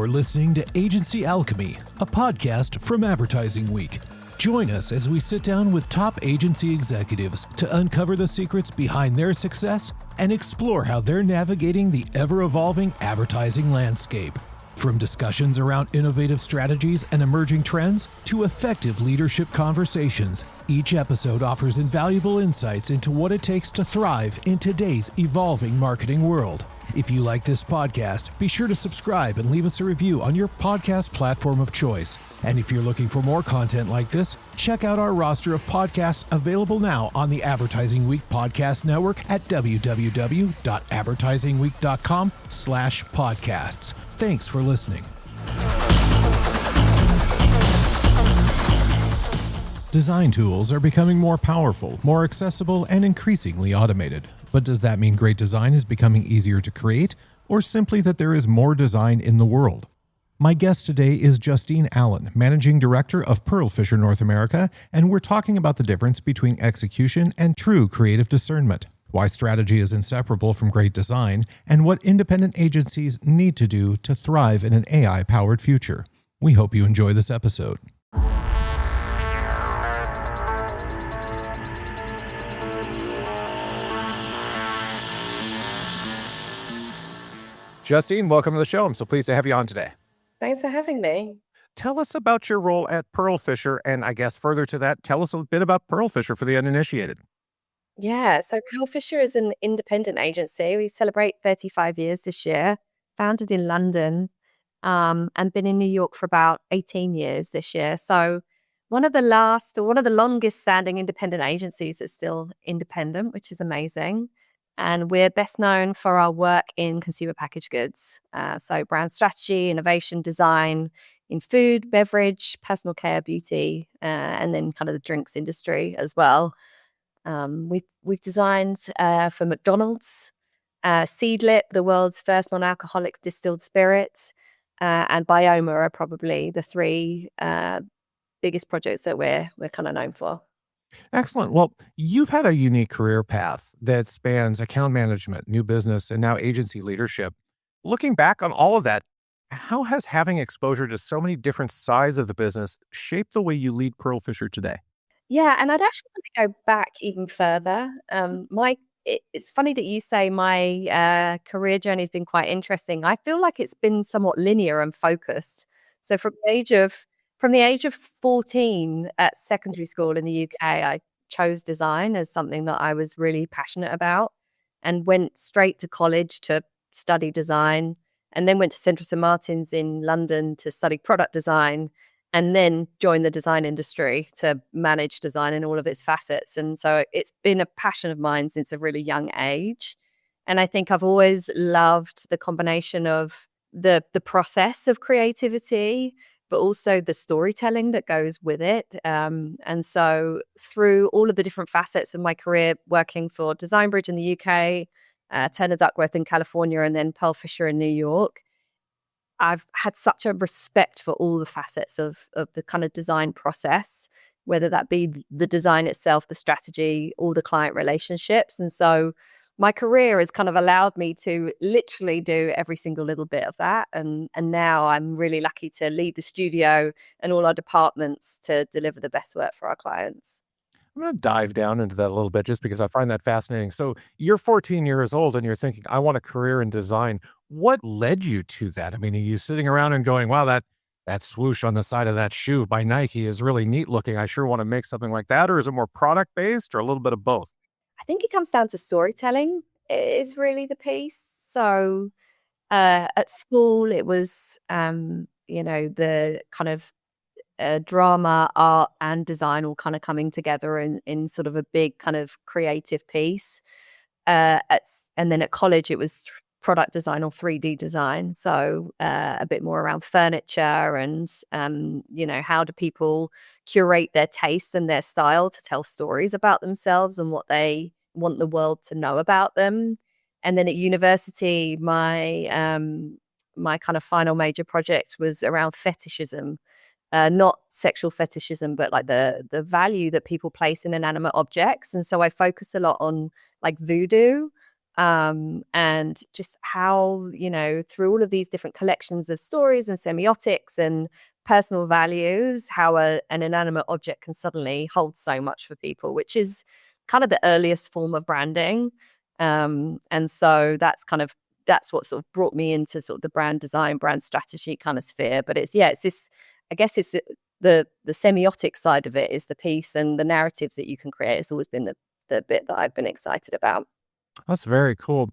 You're listening to Agency Alchemy, a podcast from Advertising Week. Join us as we sit down with top agency executives to uncover the secrets behind their success and explore how they're navigating the ever-evolving advertising landscape. From discussions around innovative strategies and emerging trends to effective leadership conversations, each episode offers invaluable insights into what it takes to thrive in today's evolving marketing world. If you like this podcast, be sure to subscribe and leave us a review on your podcast platform of choice. And if you're looking for more content like this, check out our roster of podcasts available now on the Advertising Week Podcast Network at www.advertisingweek.com/podcasts. Thanks for listening. Design tools are becoming more powerful, more accessible, and increasingly automated. But does that mean great design is becoming easier to create, or simply that there is more design in the world? My guest today is Justine Allan, Managing Director of Pearlfisher North America, and we're talking about the difference between execution and true creative discernment, why strategy is inseparable from great design, and what independent agencies need to do to thrive in an AI-powered future. We hope you enjoy this episode. Justine, welcome to the show. I'm so pleased to have you on today. Thanks for having me. Tell us about your role at Pearlfisher, and I guess further to that, tell us a bit about Pearlfisher for the uninitiated. Yeah, so Pearlfisher is an independent agency. We celebrate 35 years this year, founded in London, and been in New York for about 18 years this year. So one of the longest standing independent agencies that's still independent, which is amazing. And we're best known for our work in consumer packaged goods. So brand strategy, innovation, design in food, beverage, personal care, beauty, and then kind of the drinks industry as well. We've designed for McDonald's, Seedlip, the world's first non-alcoholic distilled spirits, and Bioma are probably the three biggest projects that we're kind of known for. Excellent. Well, you've had a unique career path that spans account management, new business, and now agency leadership. Looking back on all of that, how has having exposure to so many different sides of the business shaped the way you lead Pearlfisher today? Yeah, and I'd actually want to go back even further. It's funny that you say my career journey has been quite interesting. I feel like it's been somewhat linear and focused. So from the age of 14 at secondary school in the UK, I chose design as something that I was really passionate about and went straight to college to study design, and then went to Central St Martin's in London to study product design, and then joined the design industry to manage design in all of its facets. And so it's been a passion of mine since a really young age. And I think I've always loved the combination of the process of creativity, but also the storytelling that goes with it. And so through all of the different facets of my career, working for Design Bridge in the UK, Turner Duckworth in California, and then Pearlfisher in New York, I've had such a respect for all the facets of the kind of design process, whether that be the design itself, the strategy, or the client relationships. And so my career has kind of allowed me to literally do every single little bit of that. And now I'm really lucky to lead the studio and all our departments to deliver the best work for our clients. I'm going to dive down into that a little bit just because I find that fascinating. So you're 14 years old and you're thinking, I want a career in design. What led you to that? I mean, are you sitting around and going, wow, that swoosh on the side of that shoe by Nike is really neat looking. I sure want to make something like that. Or is it more product based or a little bit of both? I think it comes down to storytelling is really the piece. So at school, it was, the kind of drama, art, and design all kind of coming together in sort of a big kind of creative piece. And then at college, it was product design or 3D design. So a bit more around furniture and, how do people curate their tastes and their style to tell stories about themselves and what they want the world to know about them. And then at university, my kind of final major project was around fetishism. Not sexual fetishism, but like the value that people place in inanimate objects. And so I focus a lot on like voodoo and just how, through all of these different collections of stories and semiotics and personal values, how an inanimate object can suddenly hold so much for people, which is kind of the earliest form of branding. And so that's what sort of brought me into sort of the brand design, brand strategy kind of sphere. But it's this, I guess it's the semiotic side of it is the piece, and the narratives that you can create has always been the bit that I've been excited about. That's very cool.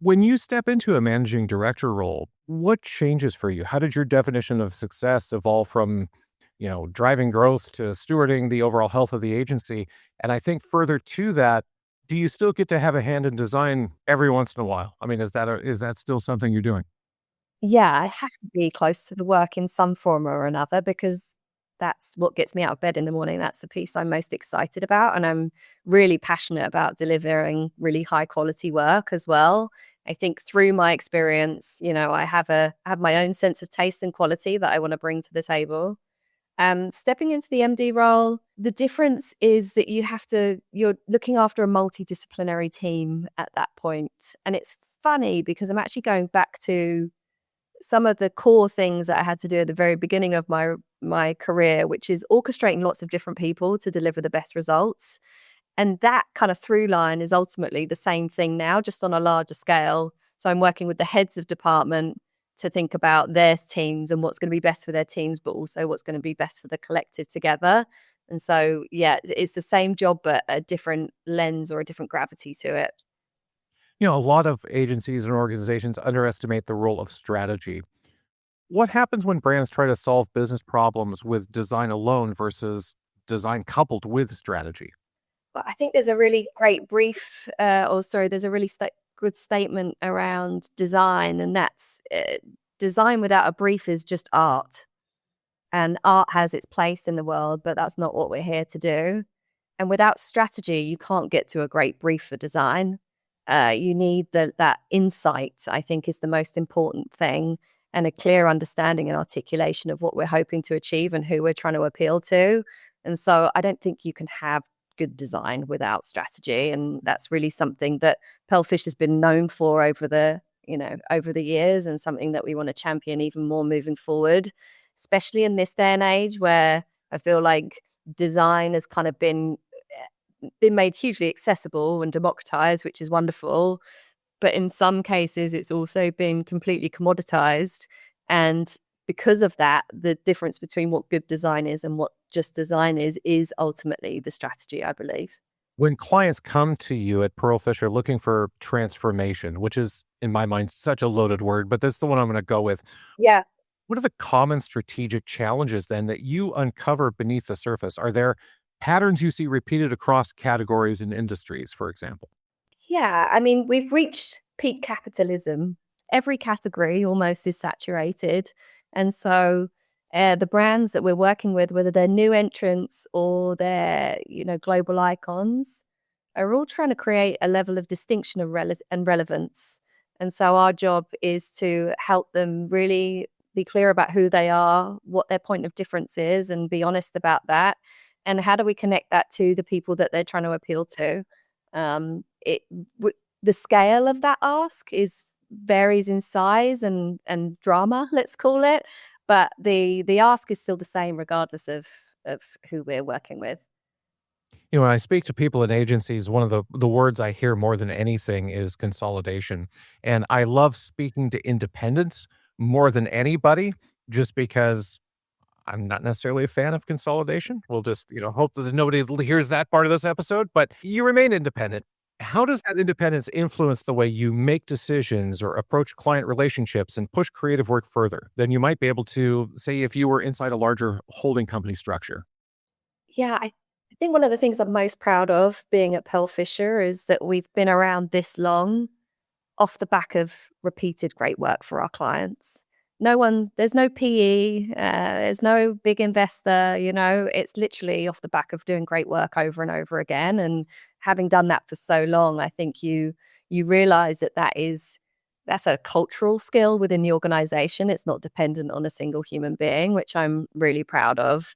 When you step into a managing director role, what changes for you? How did your definition of success evolve from, driving growth to stewarding the overall health of the agency? And I think further to that, do you still get to have a hand in design every once in a while? I mean, is that still something you're doing? Yeah, I have to be close to the work in some form or another because that's what gets me out of bed in the morning. That's the piece I'm most excited about. And I'm really passionate about delivering really high quality work as well. I think through my experience, I have my own sense of taste and quality that I want to bring to the table. Stepping into the MD role, the difference is that you're looking after a multidisciplinary team at that point. And it's funny because I'm actually going back to some of the core things that I had to do at the very beginning of my career, which is orchestrating lots of different people to deliver the best results. And that kind of through line is ultimately the same thing now, just on a larger scale. So I'm working with the heads of department to think about their teams and what's going to be best for their teams, but also what's going to be best for the collective together. And so, yeah, it's the same job, but a different lens or a different gravity to it. A lot of agencies and organizations underestimate the role of strategy. What happens when brands try to solve business problems with design alone versus design coupled with strategy? But I think there's a really great brief, or sorry, there's a really good statement around design, and that's design without a brief is just art. And art has its place in the world, but that's not what we're here to do. And without strategy, you can't get to a great brief for design. You need that insight, I think, is the most important thing, and a clear understanding and articulation of what we're hoping to achieve and who we're trying to appeal to. And so I don't think you can have good design without strategy. And that's really something that Pearlfish has been known for over the years, and something that we want to champion even more moving forward, especially in this day and age where I feel like design has kind of been made hugely accessible and democratized, which is wonderful. But in some cases, it's also been completely commoditized. And because of that, the difference between what good design is and what just design is ultimately the strategy, I believe. When clients come to you at Pearlfisher looking for transformation, which is in my mind such a loaded word, but that's the one I'm going to go with. Yeah. What are the common strategic challenges then that you uncover beneath the surface? Are there patterns you see repeated across categories and industries, for example? Yeah, I mean, we've reached peak capitalism. Every category almost is saturated. And so the brands that we're working with, whether they're new entrants or they're, global icons, are all trying to create a level of distinction and relevance. And so our job is to help them really be clear about who they are, what their point of difference is, and be honest about that. And how do we connect that to the people that they're trying to appeal to? It the scale of that ask is varies in size and drama, let's call it, but the ask is still the same regardless of who we're working with. When I speak to people in agencies, one of the words I hear more than anything is consolidation. And I love speaking to independents more than anybody, just because I'm not necessarily a fan of consolidation. We'll just, hope that nobody hears that part of this episode, but you remain independent. How does that independence influence the way you make decisions or approach client relationships and push creative work further than you might be able to, say, if you were inside a larger holding company structure? Yeah, I think one of the things I'm most proud of being at Pearlfisher is that we've been around this long off the back of repeated great work for our clients. There's no PE, there's no big investor, it's literally off the back of doing great work over and over again. And having done that for so long, I think you realize that's a cultural skill within the organization. It's not dependent on a single human being, which I'm really proud of.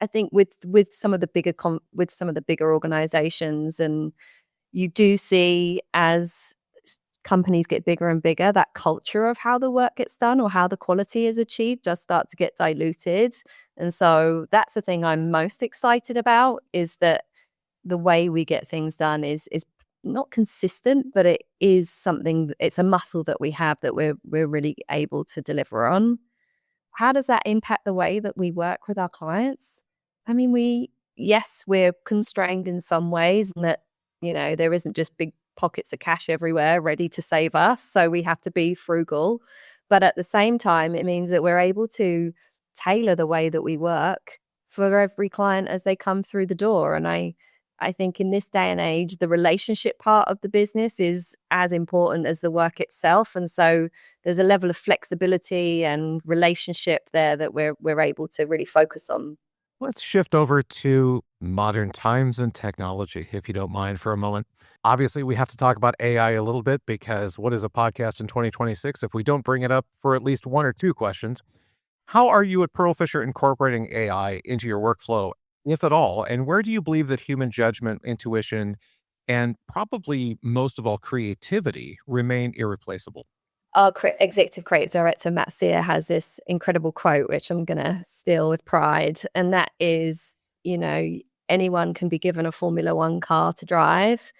I think with some of the bigger organizations, and you do see, as companies get bigger and bigger, that culture of how the work gets done or how the quality is achieved does start to get diluted. And so that's the thing I'm most excited about, is that the way we get things done is not consistent, but it is something, it's a muscle that we have that we're really able to deliver on. How does that impact the way that we work with our clients? I mean, yes, we're constrained in some ways, and that, there isn't just big pockets of cash everywhere ready to save us. So we have to be frugal. But at the same time, it means that we're able to tailor the way that we work for every client as they come through the door. And I think in this day and age, the relationship part of the business is as important as the work itself. And so there's a level of flexibility and relationship there that we're able to really focus on. Let's shift over to modern times and technology, if you don't mind, for a moment. Obviously, we have to talk about AI a little bit, because what is a podcast in 2026 if we don't bring it up for at least one or two questions? How are you at Pearlfisher incorporating AI into your workflow, if at all? And where do you believe that human judgment, intuition, and probably most of all, creativity remain irreplaceable? Our executive creative director, Matt Sear, has this incredible quote, which I'm going to steal with pride. And that is, anyone can be given a Formula One car to drive,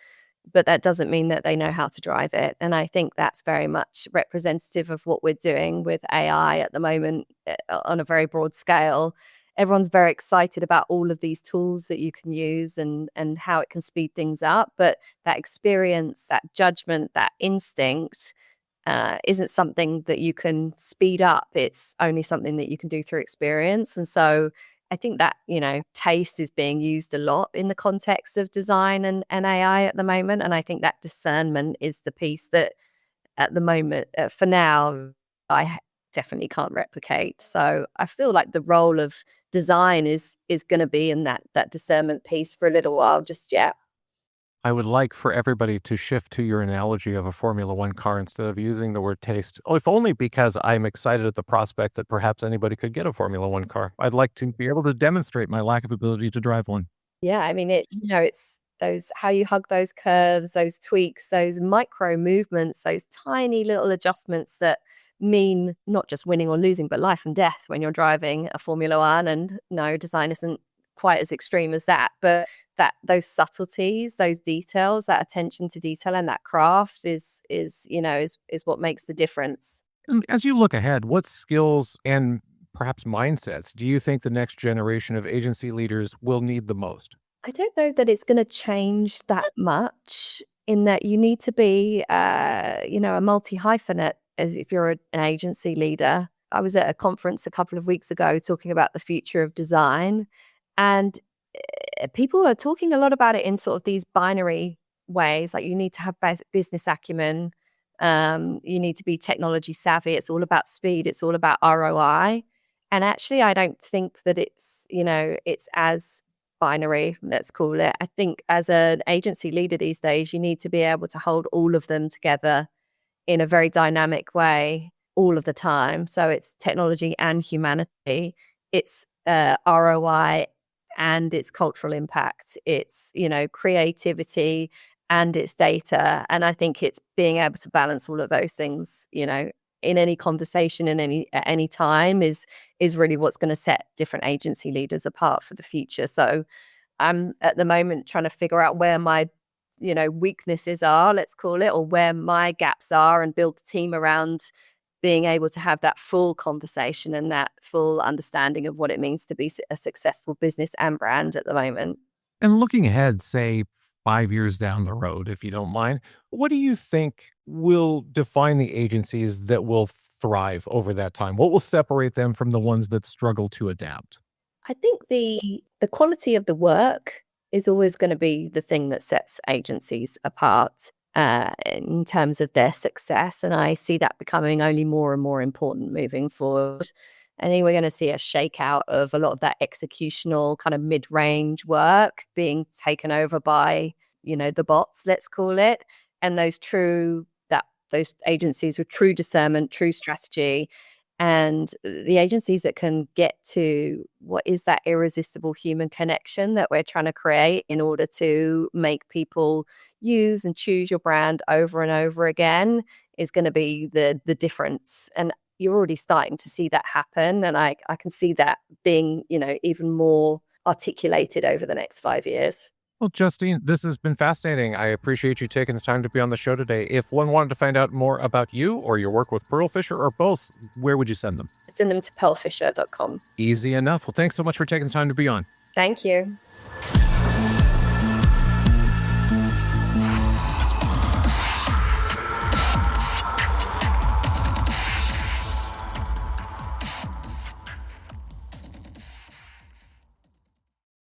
but that doesn't mean that they know how to drive it. And I think that's very much representative of what we're doing with AI at the moment, on a very broad scale. Everyone's very excited about all of these tools that you can use and how it can speed things up. But that experience, that judgment, that instinct isn't something that you can speed up. It's only something that you can do through experience. And so I think that, taste is being used a lot in the context of design and AI at the moment. And I think that discernment is the piece that at the moment, for now, definitely can't replicate. So I feel like the role of design is going to be in that discernment piece for a little while just yet. I would like for everybody to shift to your analogy of a Formula One car instead of using the word taste, if only because I'm excited at the prospect that perhaps anybody could get a Formula One car. I'd like to be able to demonstrate my lack of ability to drive one. Yeah, I mean, it's those, how you hug those curves, those tweaks, those micro movements, those tiny little adjustments that mean not just winning or losing, but life and death when you're driving a Formula One. And no, design isn't quite as extreme as that, but that those subtleties, those details, that attention to detail and that craft is what makes the difference. And as you look ahead, what skills and perhaps mindsets do you think the next generation of agency leaders will need the most? I don't know that it's going to change that much, in that you need to be, a multi-hyphenate as if you're an agency leader. I was at a conference a couple of weeks ago talking about the future of design, and people are talking a lot about it in sort of these binary ways. Like, you need to have business acumen, you need to be technology savvy. It's all about speed. It's all about ROI. And actually, I don't think that it's as binary, let's call it. I think as an agency leader these days, you need to be able to hold all of them together in a very dynamic way all of the time. So it's technology and humanity. It's ROI and its cultural impact. It's, creativity and its data. And I think it's being able to balance all of those things, in any conversation at any time is really what's going to set different agency leaders apart for the future. So I'm at the moment trying to figure out where my, weaknesses are, let's call it, or where my gaps are, and build the team around being able to have that full conversation and that full understanding of what it means to be a successful business and brand at the moment. And looking ahead, say 5 years down the road, if you don't mind, what do you think will define the agencies that will thrive over that time? What will separate them from the ones that struggle to adapt? I think the quality of the work is always going to be the thing that sets agencies apart in terms of their success. And I see that becoming only more and more important moving forward. I think we're going to see a shakeout of a lot of that executional kind of mid-range work being taken over by, the bots, let's call it. And those agencies with true discernment, true strategy, And the agencies that can get to what is that irresistible human connection that we're trying to create in order to make people use and choose your brand over and over again is going to be the difference. And you're already starting to see that happen. And I can see that being, even more articulated over the next 5 years. Well, Justine, this has been fascinating. I appreciate you taking the time to be on the show today. If one wanted to find out more about you or your work with Pearlfisher or both, where would you send them? Send them to pearlfisher.com. Easy enough. Well, thanks so much for taking the time to be on. Thank you.